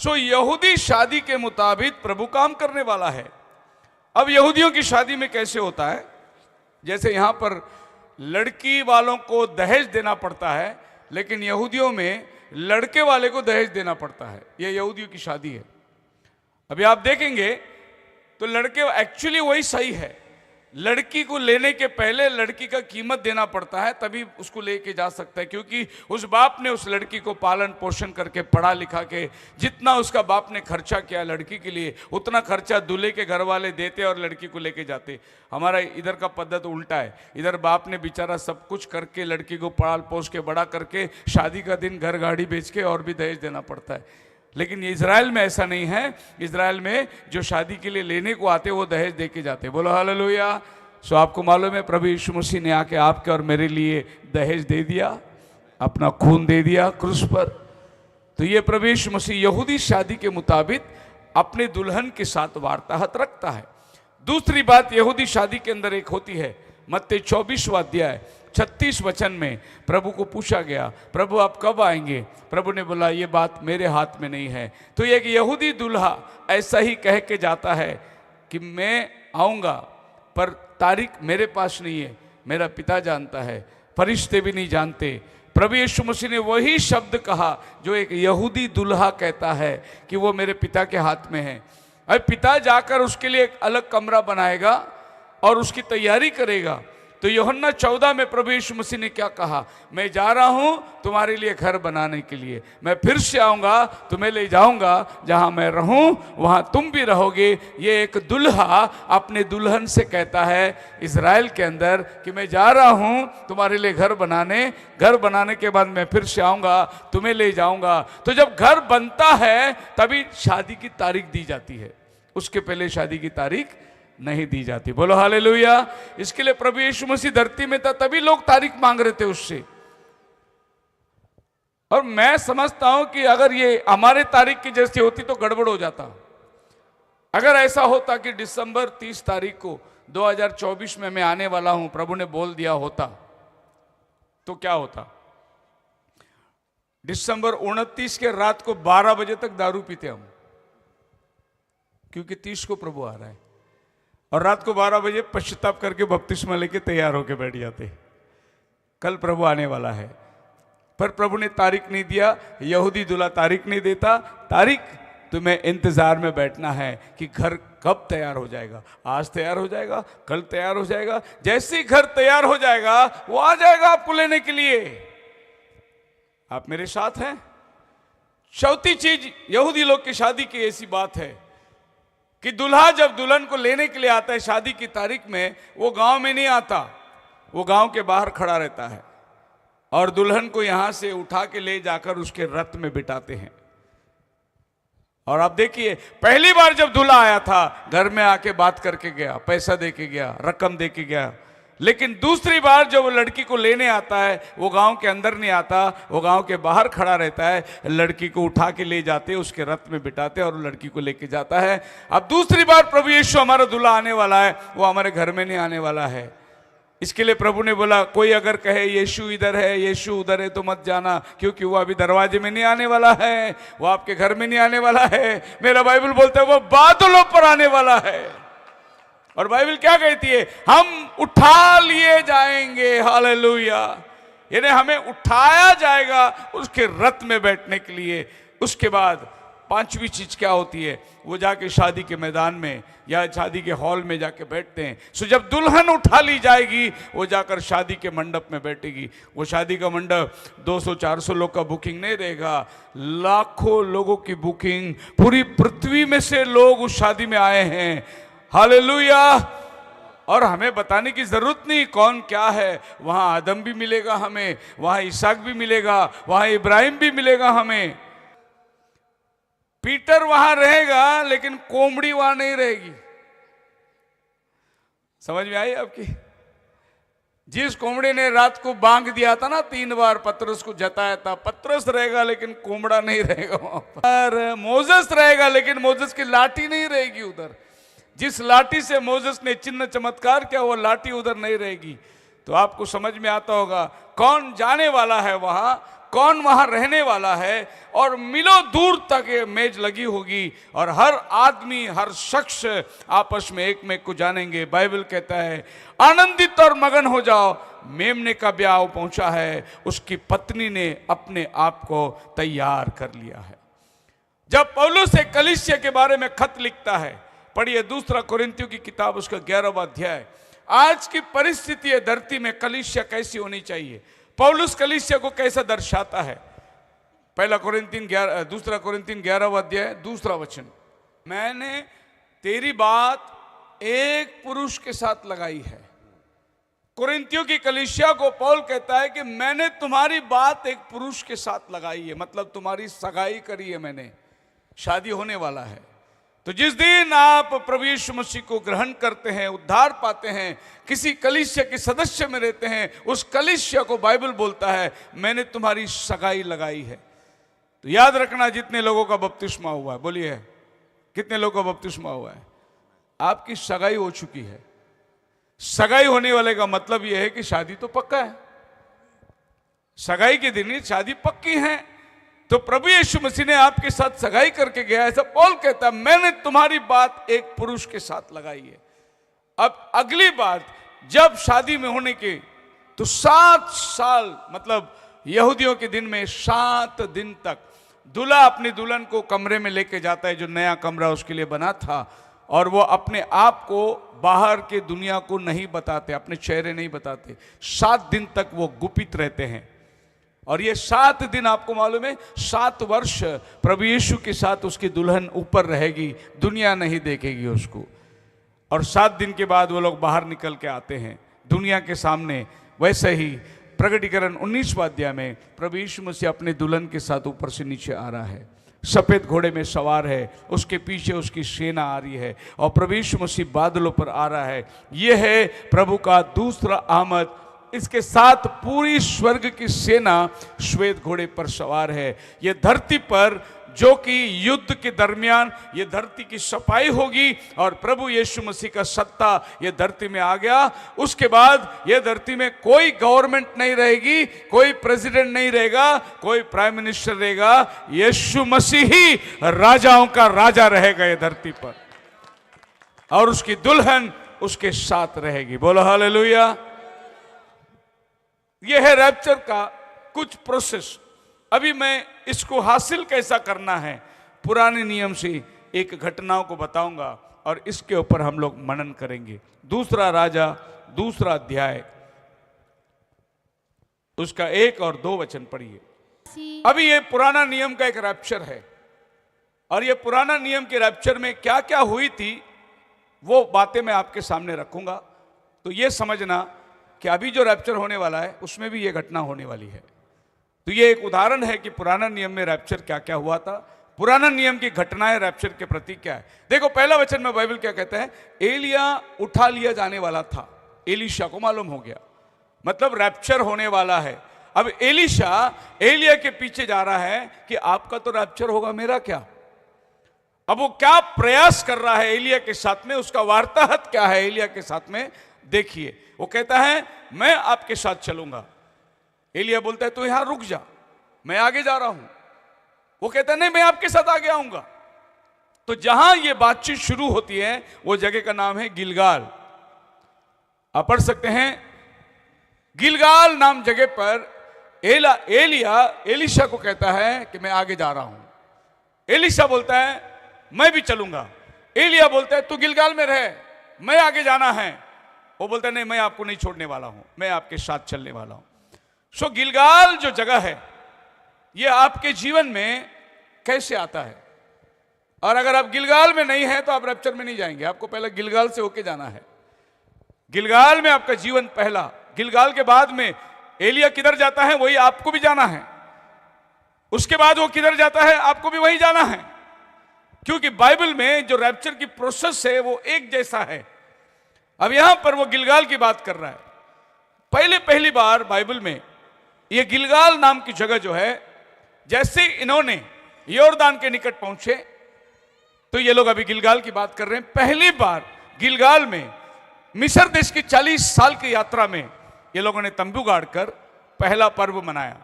सो यहूदी शादी के मुताबिक प्रभु काम करने वाला है। अब यहूदियों की शादी में कैसे होता है, जैसे यहां पर लड़की वालों को दहेज देना पड़ता है, लेकिन यहूदियों में लड़के वाले को दहेज देना पड़ता है। यह यहूदियों की शादी है। अभी आप देखेंगे तो लड़के एक्चुअली वही सही है, लड़की को लेने के पहले लड़की का कीमत देना पड़ता है, तभी उसको लेके जा सकता है, क्योंकि उस बाप ने उस लड़की को पालन पोषण करके पढ़ा लिखा के, जितना उसका बाप ने खर्चा किया लड़की के लिए, उतना खर्चा दूल्हे के घर वाले देते और लड़की को लेके जाते। हमारा इधर का पद्धति उल्टा है, इधर बाप ने बेचारा सब कुछ करके लड़की को पाल पोष के बड़ा करके शादी का दिन घर गाड़ी बेच के और भी दहेज देना पड़ता है। लेकिन इजराइल में ऐसा नहीं है। इजराइल में जो शादी के लिए लेने को आते वो दहेज दे के जाते। बोलो हालेलुया। सो आपको मालूम है प्रभु यीशु मसीह ने आके आपके और मेरे लिए दहेज दे दिया, अपना खून दे दिया क्रूस पर। तो ये प्रभु यीशु मसीह यहूदी शादी के मुताबिक अपने दुल्हन के साथ वार्ताहत रखता है। दूसरी बात यहूदी शादी के अंदर एक होती है, मत्ती 24वां अध्याय 36 वचन में प्रभु को पूछा गया, प्रभु आप कब आएंगे? प्रभु ने बोला ये बात मेरे हाथ में नहीं है। तो एक यहूदी दूल्हा ऐसा ही कह के जाता है कि मैं आऊँगा, पर तारीख मेरे पास नहीं है, मेरा पिता जानता है, फरिश्ते भी नहीं जानते। प्रभु यीशु मसीह ने वही शब्द कहा जो एक यहूदी दूल्हा कहता है कि वो मेरे पिता के हाथ में है। अब पिता जाकर उसके लिए एक अलग कमरा बनाएगा और उसकी तैयारी करेगा। तो यूहन्ना 14 में प्रभु यीशु मसीह ने क्या कहा, मैं जा रहा हूं तुम्हारे लिए घर बनाने के लिए, मैं फिर से आऊंगा, तुम्हें ले जाऊंगा, जहां मैं रहूं वहां तुम भी रहोगे। ये एक दूल्हा अपने दुल्हन से कहता है इजराइल के अंदर कि मैं जा रहा हूं तुम्हारे लिए घर बनाने के बाद मैं फिर से आऊंगा, तुम्हें ले जाऊंगा। तो जब घर बनता है तभी शादी की तारीख दी जाती है, उसके पहले शादी की तारीख नहीं दी जाती। बोलो हालेलुया। इसके लिए प्रभु यीशु मसीह धरती में था तभी लोग तारीख मांग रहे थे उससे। और मैं समझता हूं कि अगर ये हमारे तारीख की जैसी होती तो गड़बड़ हो जाता। अगर ऐसा होता कि दिसंबर 30 तारीख को 2024 में मैं आने वाला हूं, प्रभु ने बोल दिया होता, तो क्या होता? दिसंबर 29 के रात को 12 बजे तक दारू पीते हम, क्योंकि 30 को प्रभु आ रहा है, और रात को 12 बजे पश्चाताप करके बपतिस्मा लेके तैयार होके बैठ जाते, कल प्रभु आने वाला है। पर प्रभु ने तारीख नहीं दिया, यहूदी दूल्हा तारीख नहीं देता। तारीख तुम्हें इंतजार में बैठना है कि घर कब तैयार हो जाएगा, आज तैयार हो जाएगा, कल तैयार हो जाएगा। जैसे ही घर तैयार हो जाएगा वो आ जाएगा आपको लेने के लिए। आप मेरे साथ हैं? चौथी चीज यहूदी लोग की शादी की ऐसी बात है कि दूल्हा जब दुल्हन को लेने के लिए आता है शादी की तारीख में, वो गांव में नहीं आता, वो गांव के बाहर खड़ा रहता है और दुल्हन को यहां से उठा के ले जाकर उसके रथ में बिठाते हैं। और आप देखिए पहली बार जब दूल्हा आया था घर में आके बात करके गया, पैसा दे के गया, रकम दे के गया। लेकिन दूसरी बार जब वो लड़की को लेने आता है वो गांव के अंदर नहीं आता, वो गांव के बाहर खड़ा रहता है। लड़की को उठा के ले जाते, उसके रथ में बिठाते और लड़की को लेके जाता है। अब दूसरी बार प्रभु यीशु हमारा दूल्हा आने वाला है, वो हमारे घर में नहीं आने वाला है। इसके लिए प्रभु ने बोला कोई अगर कहे यीशु इधर है यीशु उधर है तो मत जाना, क्योंकि वो अभी दरवाजे में नहीं आने वाला है, वो आपके घर में नहीं आने वाला है। मेरा बाइबल बोलता है वो बादलों पर आने वाला है। और बाइबल क्या कहती है? हम उठा लिए जाएंगे। हालेलुया। यानी हमें उठाया जाएगा उसके रथ में बैठने के लिए। उसके बाद पांचवी चीज क्या होती है? वो जाके शादी के मैदान में या शादी के हॉल में जाके बैठते हैं। सो जब दुल्हन उठा ली जाएगी वो जाकर शादी के मंडप में बैठेगी। वो शादी का मंडप 200-400 लोग का बुकिंग नहीं रहेगा, लाखों लोगों की बुकिंग, पूरी पृथ्वी में से लोग उस शादी में आए हैं। हालेलुया। और हमें बताने की जरूरत नहीं कौन क्या है, वहां आदम भी मिलेगा हमें, वहां इसहाक भी मिलेगा, वहां इब्राहिम भी मिलेगा हमें। पीटर वहां रहेगा लेकिन कोमड़ी वहां नहीं रहेगी। समझ में आई आपकी? जिस कोमड़े ने रात को बांग दिया था ना 3 बार, पतरस को जताया था, पतरस रहेगा लेकिन कोमड़ा नहीं रहेगा वहां पर। मोजेस रहेगा लेकिन मोजेस की लाठी नहीं रहेगी उधर। जिस लाठी से मोजेस ने चिन्ह चमत्कार किया वो लाठी उधर नहीं रहेगी। तो आपको समझ में आता होगा कौन जाने वाला है वहां, कौन वहां रहने वाला है, और मिलो दूर तक ये मेज लगी होगी और हर आदमी, हर शख्स आपस में एक में को जानेंगे। बाइबल कहता है आनंदित और मगन हो जाओ, मेमने का ब्याह पहुंचा है, उसकी पत्नी ने अपने आप को तैयार कर लिया है। जब पौलुस एक कलीसिया के बारे में खत लिखता है, पढ़िए दूसरा कोरिन्थियों की किताब उसका 11वां अध्याय। आज की परिस्थिति है धरती में कलीसिया कैसी होनी चाहिए, पौलुस कलीसिया को कैसा दर्शाता है। दूसरा कोरिन्थियन 11वां अध्याय 2 वचन, मैंने तेरी बात एक पुरुष के साथ लगाई है। कोरिन्थियों की कलीसिया को पौल कहता है कि मैंने तुम्हारी बात एक पुरुष के साथ लगाई है, मतलब तुम्हारी सगाई करी है मैंने, शादी होने वाला है। तो जिस दिन आप प्रभु यीशु मसीह को ग्रहण करते हैं, उद्धार पाते हैं, किसी कलीसिया के सदस्य में रहते हैं, उस कलीसिया को बाइबल बोलता है मैंने तुम्हारी सगाई लगाई है। तो याद रखना, जितने लोगों का बपतिस्मा हुआ है, बोलिए कितने लोगों का बपतिस्मा हुआ है, आपकी सगाई हो चुकी है। सगाई होने वाले का मतलब यह है कि शादी तो पक्का है, सगाई के दिन ही शादी पक्की है। तो प्रभु यीशु मसीह ने आपके साथ सगाई करके गया, ऐसा पौल कहता है मैंने तुम्हारी बात एक पुरुष के साथ लगाई है। अब अगली बात, जब शादी में होने के तो 7 साल, मतलब यहूदियों के दिन में 7 दिन तक दूल्हा अपनी दुल्हन को कमरे में लेके जाता है, जो नया कमरा उसके लिए बना था, और वो अपने आप को बाहर के दुनिया को नहीं बताते, अपने चेहरे नहीं बताते। 7 दिन तक वो गुपित रहते हैं। और ये 7 दिन आपको मालूम है, 7 वर्ष प्रभु यीशु के साथ उसकी दुल्हन ऊपर रहेगी, दुनिया नहीं देखेगी उसको। और 7 दिन के बाद वो लोग बाहर निकल के आते हैं दुनिया के सामने। वैसे ही प्रकटीकरण 19वां अध्याय में प्रभु यीशु मसीह अपने दुल्हन के साथ ऊपर से नीचे आ रहा है, सफेद घोड़े में सवार है, उसके पीछे उसकी सेना आ रही है, और प्रभु यीशु मसीह बादलों पर आ रहा है। यह है प्रभु का दूसरा आमद। इसके साथ पूरी स्वर्ग की सेना श्वेत घोड़े पर सवार है। यह धरती पर, जो कि युद्ध के दरमियान ये धरती की सफाई होगी और प्रभु यीशु मसीह का सत्ता ये धरती में आ गया। उसके बाद ये धरती में कोई गवर्नमेंट नहीं रहेगी, कोई प्रेसिडेंट नहीं रहेगा, कोई प्राइम मिनिस्टर रहेगा, यीशु मसीह ही राजाओं का राजा रहेगा ये धरती पर, और उसकी दुल्हन उसके साथ रहेगी। बोलो हालेलुया। यह है रैप्चर का कुछ प्रोसेस। अभी मैं इसको हासिल कैसा करना है, पुराने नियम से एक घटनाओं को बताऊंगा और इसके ऊपर हम लोग मनन करेंगे। 2 राजा 2 अध्याय उसका 1 और 2 वचन पढ़िए। अभी ये पुराना नियम का एक रैप्चर है, और ये पुराना नियम के रैप्चर में क्या क्या हुई थी वो बातें मैं आपके सामने रखूंगा। तो ये समझना कि अभी जो रैप्चर होने वाला है उसमें भी ये घटना होने वाली है। तो ये एक उदाहरण है कि पुराना नियम में रैप्चर क्या क्या हुआ था, पुराना नियम की घटनाएं रैप्चर के प्रति क्या है। देखो पहला वचन में बाइबल क्या कहता है, एलिया उठा लिया जाने वाला था, एलीशा को मालूम हो गया, मतलब रैप्चर होने वाला है। अब एलीशा एलिया के पीछे जा रहा है कि आपका तो रैप्चर होगा, मेरा क्या। अब वो क्या प्रयास कर रहा है एलिया के साथ में, उसका वार्ताहत क्या है एलिया के साथ में, देखिए। वो कहता है मैं आपके साथ चलूंगा। एलिया बोलता है तू यहां रुक जा, मैं आगे जा रहा हूं। वो कहता है नहीं, मैं आपके साथ आगे आऊंगा। तो जहां ये बातचीत शुरू होती है वो जगह का नाम है गिलगाल। आप पढ़ सकते हैं, गिलगाल नाम जगह पर एलिया एलीशा को कहता है कि मैं आगे जा रहा हूं। एलीशा बोलता है मैं भी चलूंगा। एलिया बोलता है तू गिलगाल में रह, मैं आगे जाना है। वो बोलता है नहीं, मैं आपको नहीं छोड़ने वाला हूं, मैं आपके साथ चलने वाला हूं। सो गिलगाल जो जगह है ये आपके जीवन में कैसे आता है, और अगर आप गिलगाल में नहीं हैं तो आप रैप्चर में नहीं जाएंगे, आपको पहले गिलगाल से होके जाना है। गिलगाल में आपका जीवन पहला, गिलगाल के बाद में एलिया किधर जाता है वही आपको भी जाना है, उसके बाद वो किधर जाता है आपको भी वही जाना है, क्योंकि बाइबल में जो रैप्चर की प्रोसेस है वो एक जैसा है। अब यहां पर वो गिलगाल की बात कर रहा है। पहली बार बाइबल में ये गिलगाल नाम की जगह जो है, जैसे इन्होंने योरदान के निकट पहुंचे तो ये लोग अभी गिलगाल की बात कर रहे हैं। पहली बार गिलगाल में मिस्र देश की 40 साल की यात्रा में ये लोगों ने तंबू गाड़कर पहला पर्व मनाया।